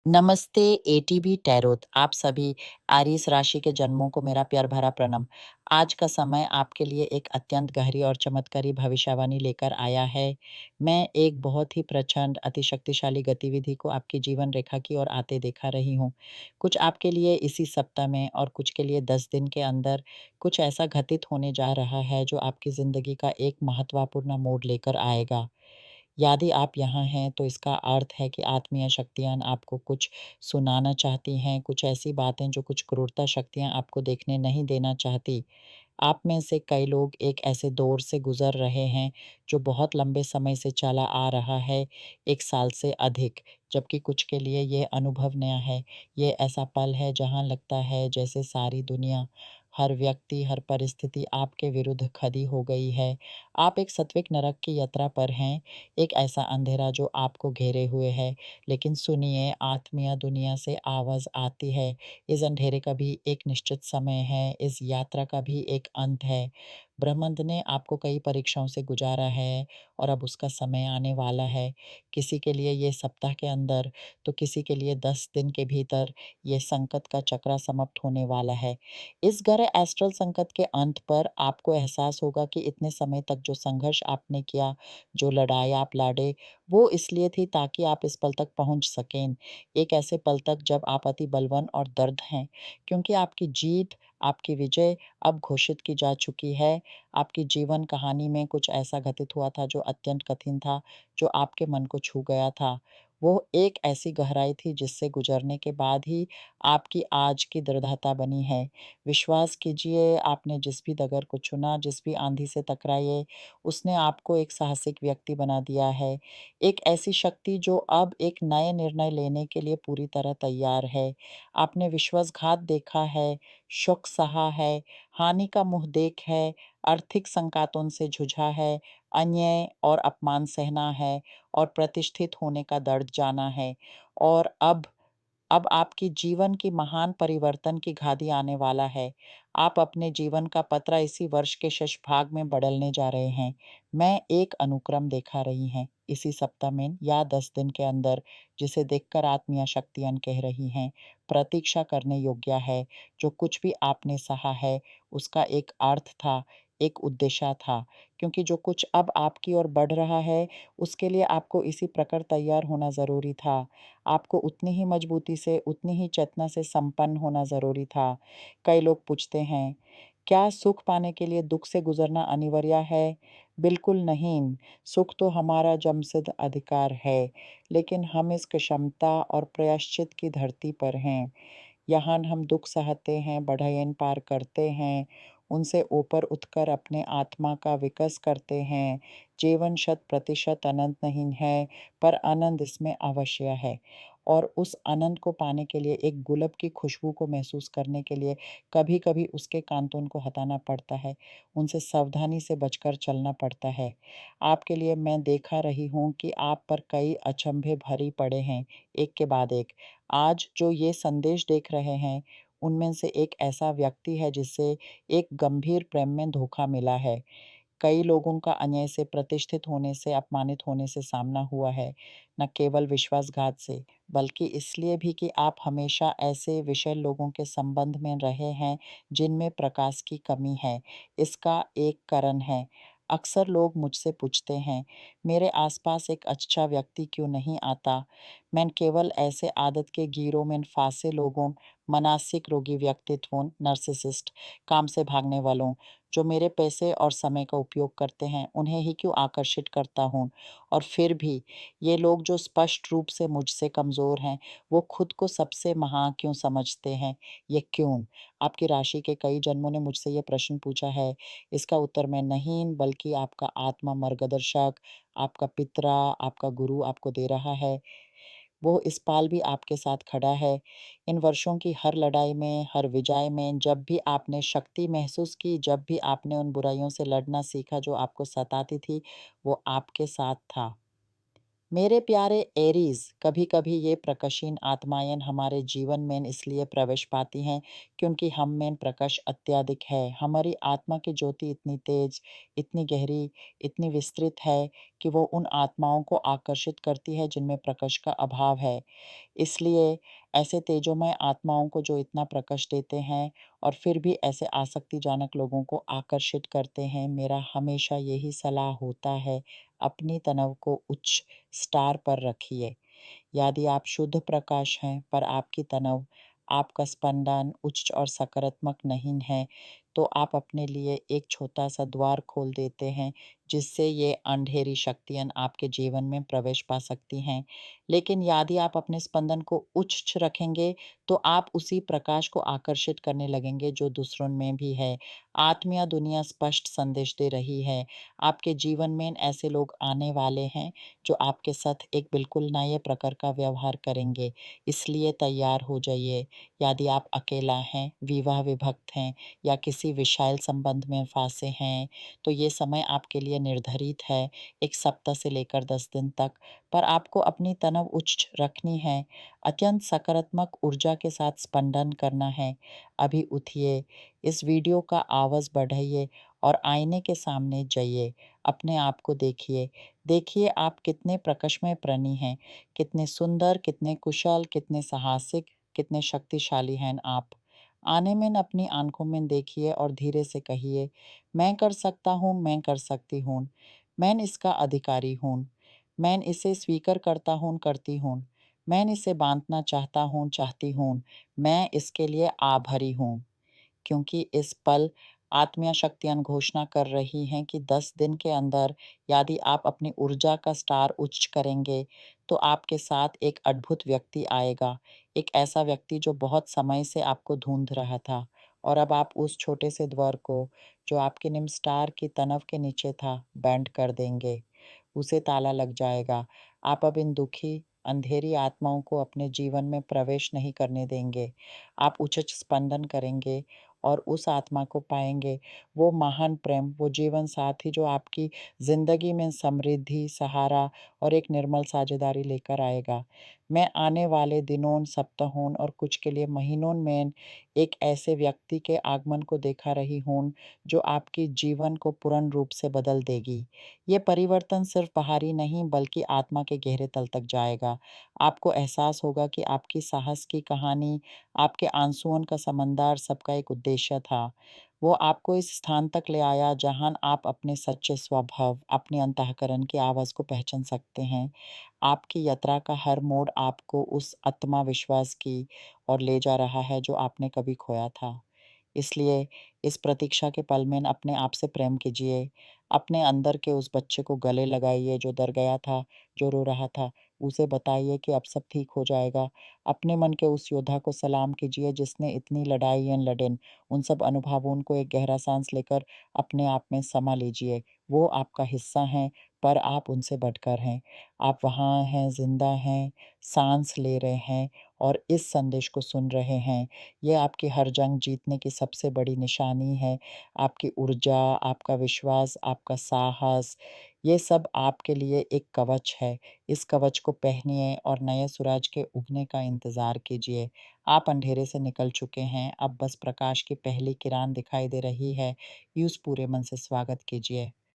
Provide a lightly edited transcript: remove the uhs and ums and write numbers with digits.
नमस्ते ATB tarot आप सभी आरिस राशि के जन्मों को मेरा प्यार भरा प्रणाम। आज का समय आपके लिए एक अत्यंत गहरी और चमत्कारी भविष्यवाणी लेकर आया है। मैं एक बहुत ही प्रचंड अति शक्तिशाली गतिविधि को आपकी जीवन रेखा की ओर आते देखा रही हूँ। कुछ आपके लिए इसी सप्ताह में और कुछ के लिए 10 दिन के अंदर कुछ ऐसा घटित होने जा रहा है जो आपकी ज़िंदगी का एक महत्वपूर्ण मोड़ लेकर आएगा। यदि आप यहाँ हैं तो इसका अर्थ है कि आत्मीय शक्तियाँ आपको कुछ सुनाना चाहती हैं, कुछ ऐसी बातें जो कुछ क्रूरता शक्तियाँ आपको देखने नहीं देना चाहती। आप में से कई लोग एक ऐसे दौर से गुज़र रहे हैं जो बहुत लंबे समय से चला आ रहा है, 1 साल से अधिक, जबकि कुछ के लिए ये अनुभव नया है। ये ऐसा पल है जहाँ लगता है जैसे सारी दुनिया, हर व्यक्ति, हर परिस्थिति आपके विरुद्ध खड़ी हो गई है। आप एक सात्विक नरक की यात्रा पर हैं, एक ऐसा अंधेरा जो आपको घेरे हुए है। लेकिन सुनिए, आत्मीय दुनिया से आवाज़ आती है, इस अंधेरे का भी एक निश्चित समय है, इस यात्रा का भी एक अंत है। ब्रह्मांड ने आपको कई परीक्षाओं से गुजारा है और अब उसका समय आने वाला है। किसी के लिए ये सप्ताह के अंदर, तो किसी के लिए 10 दिन के भीतर ये संकट का चक्र समाप्त होने वाला है। इस गहरे एस्ट्रल संकट के अंत पर आपको एहसास होगा कि इतने समय तक जो संघर्ष आपने किया, जो लड़ाई आप लड़े, वो इसलिए थी ताकि आप इस पल तक पहुँच सकें। एक ऐसे पल तक जब आप अति बलवान और दर्द हैं, क्योंकि आपकी जीत, आपकी विजय अब घोषित की जा चुकी है। आपकी जीवन कहानी में कुछ ऐसा घटित हुआ था जो अत्यंत कठिन था, जो आपके मन को छू गया था। वो एक ऐसी गहराई थी जिससे गुजरने के बाद ही आपकी आज की दृढ़ता बनी है। विश्वास कीजिए, आपने जिस भी डगर को चुना, जिस भी आंधी से टकराए, उसने आपको एक साहसिक व्यक्ति बना दिया है। एक ऐसी शक्ति जो अब एक नए निर्णय लेने के लिए पूरी तरह तैयार है। आपने विश्वासघात देखा है, शोक सहा है, हानि का मुँह देख है, आर्थिक संकटों से जूझा है, अन्याय और अपमान सहना है और प्रतिष्ठित होने का दर्द जाना है। और अब आपकी जीवन की महान परिवर्तन की घाटी आने वाला है। आप अपने जीवन का पत्रा इसी वर्ष के शेष भाग में बदलने जा रहे हैं। मैं एक अनुक्रम देखा रही हैं, इसी सप्ताह में या 10 दिन के अंदर, जिसे देखकर आत्मीय शक्तियाँ कह रही हैं, प्रतीक्षा करने योग्य है। जो कुछ भी आपने सहा है, उसका एक अर्थ था, एक उद्देश्य था। क्योंकि जो कुछ अब आपकी ओर बढ़ रहा है, उसके लिए आपको इसी प्रकार तैयार होना ज़रूरी था। आपको उतनी ही मजबूती से, उतनी ही चेतना से संपन्न होना ज़रूरी था। कई लोग पूछते हैं, क्या सुख पाने के लिए दुख से गुज़रना अनिवार्य है? बिल्कुल नहीं, सुख तो हमारा जन्मसिद्ध अधिकार है, लेकिन हम इस क्षमता और प्रायश्चित की धरती पर हैं। यहाँ हम दुख सहते हैं, बढ़ाएँ पार करते हैं, उनसे ऊपर उठकर अपने आत्मा का विकास करते हैं। जीवन शत प्रतिशत अनंत नहीं है, पर आनंद इसमें अवश्य है। और उस आनंद को पाने के लिए, एक गुलाब की खुशबू को महसूस करने के लिए कभी-कभी उसके कांटों को हटाना पड़ता है, उनसे सावधानी से बचकर चलना पड़ता है। आपके लिए मैं देखा रही हूँ कि आप पर कई अचंभे भरी पड़े हैं, एक के बाद एक। आज जो ये संदेश देख रहे हैं, उनमें से एक ऐसा व्यक्ति है जिसे एक गंभीर प्रेम में धोखा मिला है। कई लोगों का अन्याय से, प्रतिष्ठित होने से, अपमानित होने से सामना हुआ है, न केवल विश्वासघात से, बल्कि इसलिए भी कि आप हमेशा ऐसे विषय लोगों के संबंध में रहे हैं, जिनमें प्रकाश की कमी है। इसका एक कारण है। अक्सर लोग मुझसे पूछते हैं, मेरे आसपास एक अच्छा व्यक्ति क्यों नहीं आता? मैं केवल ऐसे आदत के गिरोह में फंसे लोगों, मानसिक रोगी व्यक्तित्वों, नार्सिसिस्ट, काम से भागने वालों, जो मेरे पैसे और समय का उपयोग करते हैं, उन्हें ही क्यों आकर्षित करता हूँ? और फिर भी ये लोग जो स्पष्ट रूप से मुझसे कमज़ोर हैं, वो खुद को सबसे महान क्यों समझते हैं? ये क्यों? आपकी राशि के कई जन्मों ने मुझसे ये प्रश्न पूछा है। इसका उत्तर मैं नहीं, बल्कि आपका आत्मा मार्गदर्शक, आपका पिता, आपका गुरु आपको दे रहा है। वो इस पाल भी आपके साथ खड़ा है। इन वर्षों की हर लड़ाई में, हर विजय में, जब भी आपने शक्ति महसूस की, जब भी आपने उन बुराइयों से लड़ना सीखा जो आपको सताती थी, वो आपके साथ था। मेरे प्यारे एरीज़, कभी-कभी ये प्रकाशीन आत्माएँ हमारे जीवन में इसलिए प्रवेश पाती हैं क्योंकि हम में प्रकाश अत्यधिक है। हमारी आत्मा की ज्योति इतनी तेज, इतनी गहरी, इतनी विस्तृत है कि वो उन आत्माओं को आकर्षित करती है जिनमें प्रकाश का अभाव है। इसलिए ऐसे तेजोमय आत्माओं को जो इतना प्रकाश देते हैं और फिर भी ऐसे आसक्तिजनक लोगों को आकर्षित करते हैं, मेरा हमेशा यही सलाह होता है, अपनी तनाव को उच्च स्टार पर रखिए। यदि आप शुद्ध प्रकाश हैं, पर आपकी तनाव, आपका स्पंदन उच्च और सकारात्मक नहीं है, तो आप अपने लिए एक छोटा-सा द्वार खोल देते हैं, जिससे ये अंधेरी शक्तियाँ आपके जीवन में प्रवेश पा सकती हैं। लेकिन यदि आप अपने स्पंदन को उच्च रखेंगे, तो आप उसी प्रकाश को आकर्षित करने लगेंगे, जो दूसरों में भी है। आत्मीय दुनिया स्पष्ट संदेश दे रही है, आपके जीवन में ऐसे लोग आने वाले हैं, जो आपके साथ एक बिल्कुल नए प्रकार का व्यवहार करेंगे। इसलिए तैयार हो जाइए। यदि आप अकेला हैं, विवाह विभक्त हैं या किसी विशाल संबंध में फँसे हैं, तो ये समय आपके लिए निर्धारित है, 1 सप्ताह से लेकर 10 दिन तक। पर आपको अपनी तनाव उच्च रखनी है, अत्यंत सकारात्मक ऊर्जा के साथ स्पंदन करना है। अभी उठिए, इस वीडियो का आवाज़ बढ़ाइए और आईने के सामने जाइए। अपने आप को देखिए। देखिए आप कितने प्रकाशमय प्राणी हैं, कितने सुंदर, कितने कुशल, कितने साहसिक, कितने शक्तिशाली हैं आप। आने में अपनी आँखों में देखिए और धीरे से कहिए, मैं कर सकता हूँ, मैं कर सकती हूँ। मैं इसका अधिकारी हूँ। मैं इसे स्वीकार करता हूँ, करती हूँ। मैं इसे बाँटना चाहता हूँ, चाहती हूँ। मैं इसके लिए आभारी हूँ। क्योंकि इस पल आत्मीय शक्तियाँ घोषणा कर रही हैं कि 10 दिन के अंदर यदि आप अपनी ऊर्जा का स्टार उच्च करेंगे, तो आपके साथ एक अद्भुत व्यक्ति आएगा। एक ऐसा व्यक्ति जो बहुत समय से आपको ढूँढ रहा था और अब आप उस छोटे से द्वार को, जो आपके निम्न स्टार की तनव के नीचे था, बैंड कर देंगे। उसे ताला लग जाएगा। आप अब इन दुखी, अंधेरी आत्माओं को अपने जीवन में प्रवेश नहीं करने देंगे। आप उच्च स्पंदन करेंगे और उस आत्मा को पाएँगे, वो महान प्रेम, वो जीवन साथी जो आपकी ज़िंदगी में समृद्धि, सहारा और एक निर्मल साझेदारी लेकर आएगा। मैं आने वाले दिनों, सप्ताहों और कुछ के लिए महीनों में एक ऐसे व्यक्ति के आगमन को देखा रही हूँ, जो आपके जीवन को पूर्ण रूप से बदल देगी। ये परिवर्तन सिर्फ़ बाहरी नहीं, बल्कि आत्मा के गहरे तल तक जाएगा। आपको एहसास होगा कि आपकी साहस की कहानी, आपके आँसुओं का समंदर सबका एक उद्देश्य था। वो आपको इस स्थान तक ले आया जहाँ आप अपने सच्चे स्वभाव, अपने अंतःकरण की आवाज़ को पहचान सकते हैं। आपकी यात्रा का हर मोड़ आपको उस आत्मविश्वास की ओर ले जा रहा है जो आपने कभी खोया था। इसलिए इस प्रतीक्षा के पल में अपने आप से प्रेम कीजिए। अपने अंदर के उस बच्चे को गले लगाइए जो डर गया था, जो रो रहा था। उसे बताइए कि अब सब ठीक हो जाएगा। अपने मन के उस योद्धा को सलाम कीजिए जिसने इतनी लड़ाइयाँ लड़ीं। उन सब अनुभवों को एक गहरा साँस लेकर अपने आप में समा लीजिए। वो आपका हिस्सा हैं, पर आप उनसे बढ़कर हैं। आप वहाँ हैं, ज़िंदा हैं, साँस ले रहे हैं और इस संदेश को सुन रहे हैं। ये आपकी हर जंग जीतने की सबसे बड़ी निशानी है। आपकी ऊर्जा, आपका विश्वास, आपका साहस, ये सब आपके लिए एक कवच है। इस कवच को पहनिए और नए सूरज के उगने का इंतज़ार कीजिए। आप अंधेरे से निकल चुके हैं, अब बस प्रकाश की पहली किरण दिखाई दे रही है। उस पूरे मन से स्वागत कीजिए।